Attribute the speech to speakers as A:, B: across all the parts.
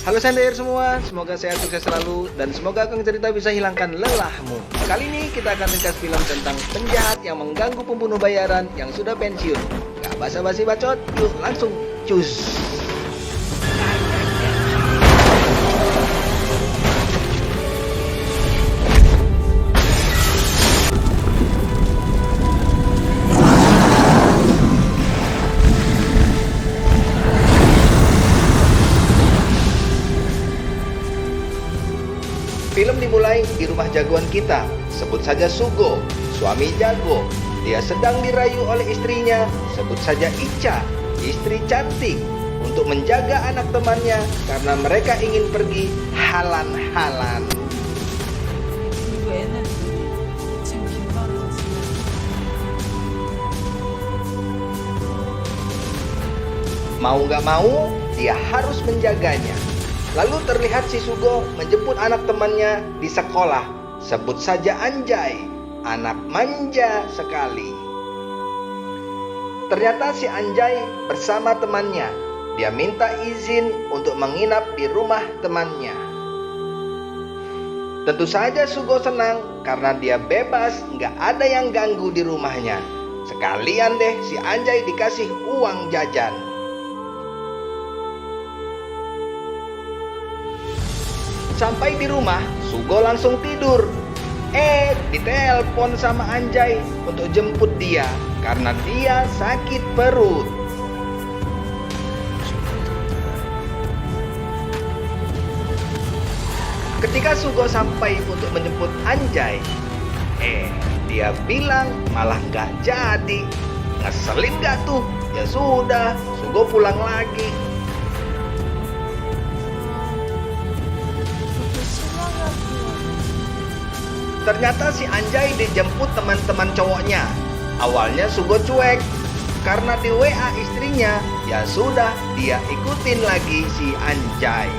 A: Halo Sandair semua, semoga sehat sukses selalu dan semoga Kang Cerita bisa hilangkan lelahmu. Kali ini kita akan ringkas film tentang penjahat yang mengganggu pembunuh bayaran yang sudah pensiun. Gak basa-basi bacot, yuk langsung cus. Film dimulai di rumah jagoan kita, sebut saja Sugo, suami jago. Dia sedang dirayu oleh istrinya, sebut saja Ica, istri cantik, untuk menjaga anak temannya karena mereka ingin pergi halan-halan.
B: 그리고 애는 지금 김방에서 지내.
A: Mau gak mau, dia harus menjaganya. Lalu terlihat si Sugo menjemput anak temannya di sekolah. Sebut saja Anjay, anak manja sekali. Ternyata si Anjay bersama temannya. Dia minta izin untuk menginap di rumah temannya. Tentu saja Sugo senang karena dia bebas, nggak ada yang ganggu di rumahnya. Sekalian deh si Anjay dikasih uang jajan. Sampai di rumah, Sugo langsung tidur. Ditelepon sama Anjay untuk jemput dia karena dia sakit perut. Ketika Sugo sampai untuk menjemput Anjay, dia bilang malah nggak jadi. Ngeselin nggak tuh? Ya sudah, Sugo pulang lagi.
B: 그렇게 실망하고
A: Ternyata si Anjay dijemput teman-teman cowoknya. Awalnya Sugo cuek, karena di WA istrinya, ya sudah dia ikutin lagi si Anjay.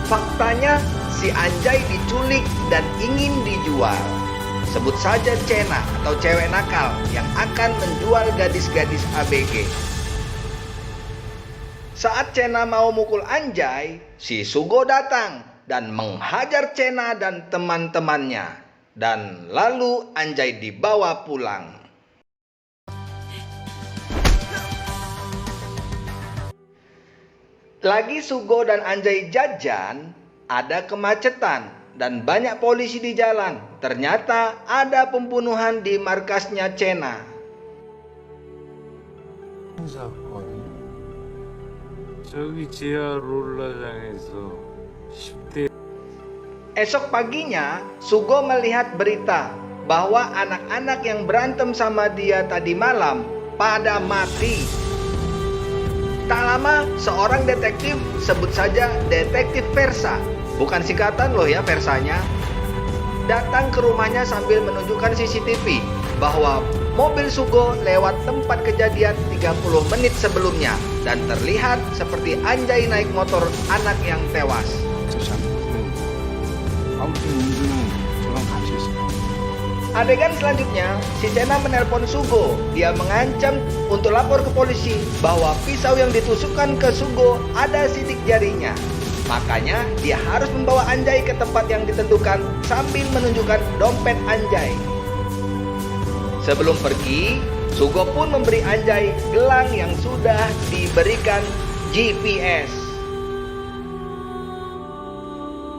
A: Faktanya si Anjay diculik dan ingin dijual. Sebut saja Cena atau cewek nakal yang akan menjual gadis-gadis ABG. Saat Cena mau mukul Anjay, si Sugo datang dan menghajar Cena dan teman-temannya. Dan lalu Anjay dibawa pulang. Lagi Sugo dan Anjay jajan, ada kemacetan dan banyak polisi di jalan. Ternyata ada pembunuhan di markasnya Cena.
C: 사건이 저기 지하 롤라장에서 10대
A: Esok paginya, Sugo melihat berita bahwa anak-anak yang berantem sama dia tadi malam pada mati. Tak lama, seorang detektif, sebut saja detektif Versa, bukan singkatan loh ya Versanya, datang ke rumahnya sambil menunjukkan CCTV bahwa mobil Sugo lewat tempat kejadian 30 menit sebelumnya dan terlihat seperti Anjay naik motor anak yang tewas.
C: 아무튼 은주는 저랑 같이 있어요.
A: Adegan selanjutnya, si Cena menelpon Sugo. Dia mengancam untuk lapor ke polisi bahwa pisau yang ditusukkan ke Sugo ada sidik jarinya. Makanya dia harus membawa Anjay ke tempat yang ditentukan sambil menunjukkan dompet Anjay. Sebelum pergi, Sugo pun memberi Anjay gelang yang sudah diberikan GPS.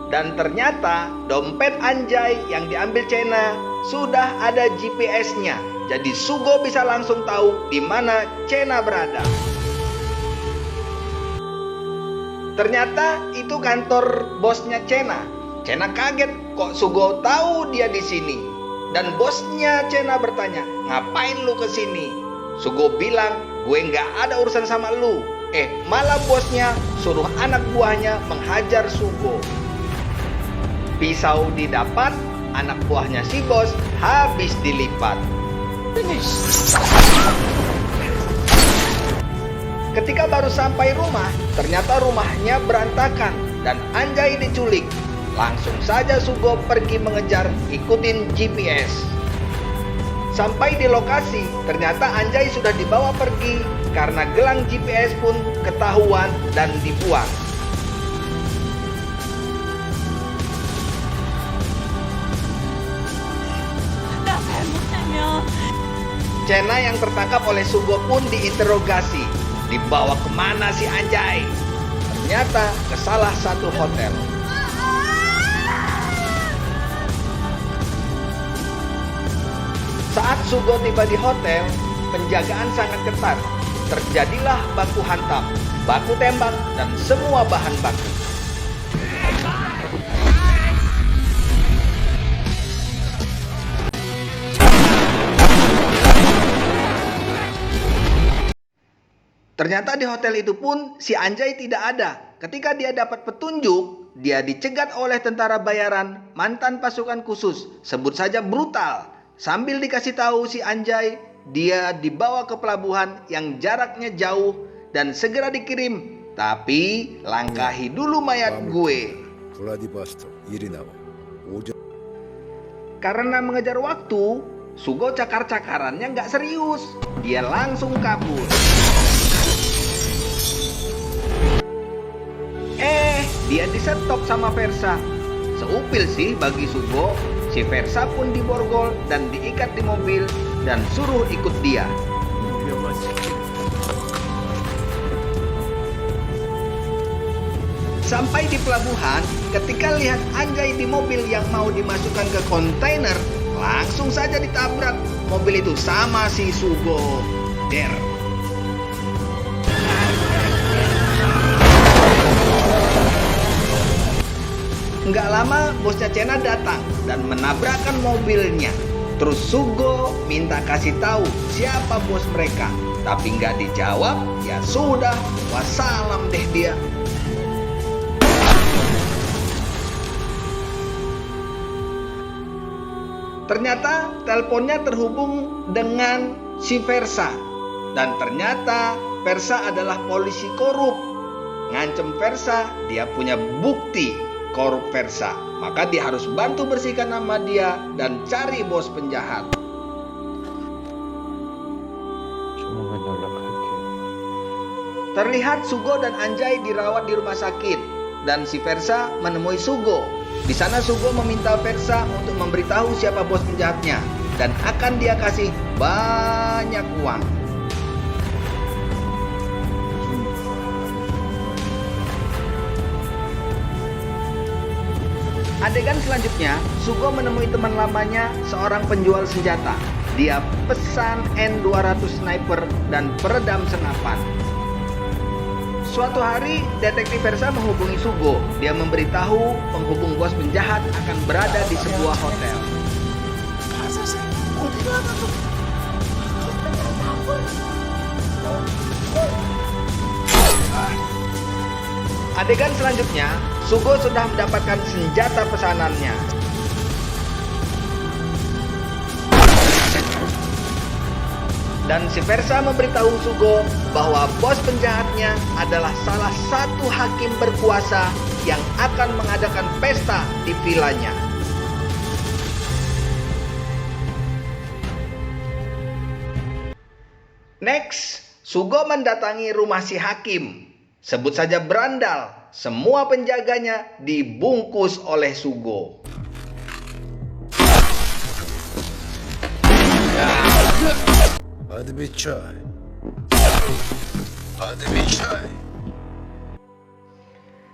A: Dan ternyata dompet Anjay yang diambil Cena sudah ada GPS-nya. Jadi Sugo bisa langsung tahu di mana Cena berada. Ternyata itu kantor bosnya Cena. Cena kaget kok Sugo tahu dia di sini. Dan bosnya Cena bertanya, "Ngapain lu ke sini?" Sugo bilang, "Gue nggak ada urusan sama lu." Malah bosnya suruh anak buahnya menghajar Sugo. Pisau didapat, anak buahnya si bos habis dilipat. Ketika baru sampai rumah, ternyata rumahnya berantakan dan Anjay diculik. Langsung saja Sugo pergi mengejar, ikutin GPS. Sampai di lokasi, ternyata Anjay sudah dibawa pergi karena gelang GPS pun ketahuan dan dibuang.
B: 나 잘못하면
A: Chena yang tertangkap oleh Sugo pun diinterogasi. Dibawa kemana si Anjay? Ternyata ke salah satu hotel. Saat Sugo tiba di hotel, penjagaan sangat ketat. Terjadilah baku hantam, baku tembak, dan semua bahan baku. Ternyata di hotel itu pun si Anjay tidak ada. Ketika dia dapat petunjuk, dia dicegat oleh tentara bayaran mantan pasukan khusus, sebut saja brutal. Sambil dikasih tahu si Anjay, dia dibawa ke pelabuhan yang jaraknya jauh dan segera dikirim. Tapi langkahi dulu mayat gue.
D: 블라디바스토 이리나와 오전
A: Karena mengejar waktu, Sugo cakar-cakarannya nggak serius. Dia langsung kabur. Dia disetop sama Versa. Seupil sih bagi Sugo. Si Versa pun diborgol dan diikat di mobil dan suruh ikut dia. Sampai di pelabuhan, ketika lihat Anjay di mobil yang mau dimasukkan ke kontainer, langsung saja ditabrak mobil itu sama si Sugo. Nggak lama bosnya Chena datang dan menabrakkan mobilnya. Terus Sugo minta kasih tahu siapa bos mereka, tapi nggak dijawab. Ya sudah, wassalam deh dia. Ternyata teleponnya terhubung dengan si Versa. Dan ternyata Versa adalah polisi korup. Ngancem Versa, dia punya bukti korup Versa. Maka dia harus bantu bersihkan nama dia dan cari bos penjahat.
C: 조만간 연락할게.
A: Terlihat Sugo dan Anjay dirawat di rumah sakit. Dan si Versa menemui Sugo. Di sana Sugo meminta Versa untuk memberitahu siapa bos penjahatnya. Dan akan dia kasih banyak uang. Adegan selanjutnya, Sugo menemui teman lamanya, seorang penjual senjata. Dia pesan N200 sniper dan peredam senapan. Suatu hari, detektif Versa menghubungi Sugo. Dia memberitahu penghubung bos penjahat akan berada di sebuah hotel. Adegan selanjutnya, Sugo sudah mendapatkan senjata pesanannya. Dan si Versa memberitahu Sugo bahwa bos penjahatnya adalah salah satu hakim berkuasa yang akan mengadakan pesta di vilanya. Next, Sugo mendatangi rumah si hakim. Sebut saja berandal. Semua penjaganya dibungkus oleh Sugo.
D: 아드비차이 아드비차이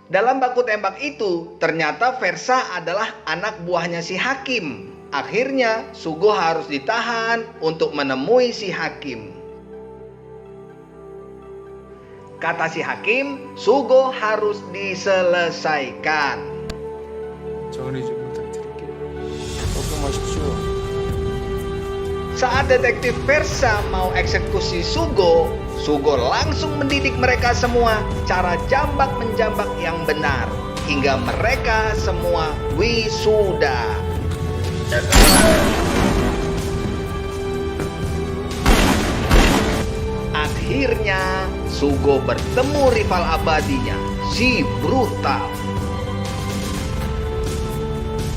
A: Dalam baku tembak itu, ternyata Versa adalah anak buahnya si hakim. Akhirnya, Sugo harus ditahan untuk menemui si hakim. Kata si hakim, Sugo harus diselesaikan.
C: 정리 좀 부탁드릴게요. 걱정마십시오.
A: Saat detektif Versa mau eksekusi Sugo, Sugo langsung mendidik mereka semua cara jambak menjambak yang benar, hingga mereka semua wisuda. Akhirnya Sugo bertemu rival abadinya, si Brutal.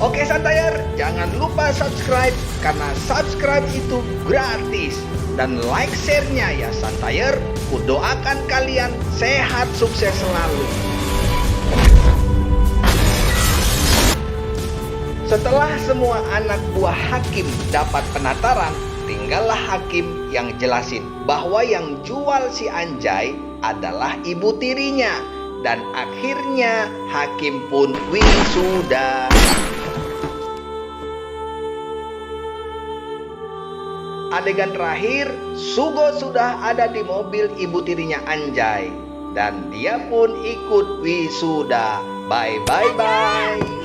A: Oke Santayer, jangan lupa subscribe karena subscribe itu gratis. Dan like share-nya ya Santayer. Kudoakan kalian sehat sukses selalu. Setelah semua anak buah hakim dapat penataran, tinggallah hakim yang jelasin bahwa yang jual si Anjay adalah ibu tirinya. Dan akhirnya hakim pun wisuda. Adegan terakhir, Sugo sudah ada di mobil ibu tirinya Anjay. Dan dia pun ikut wisuda. Bye bye bye.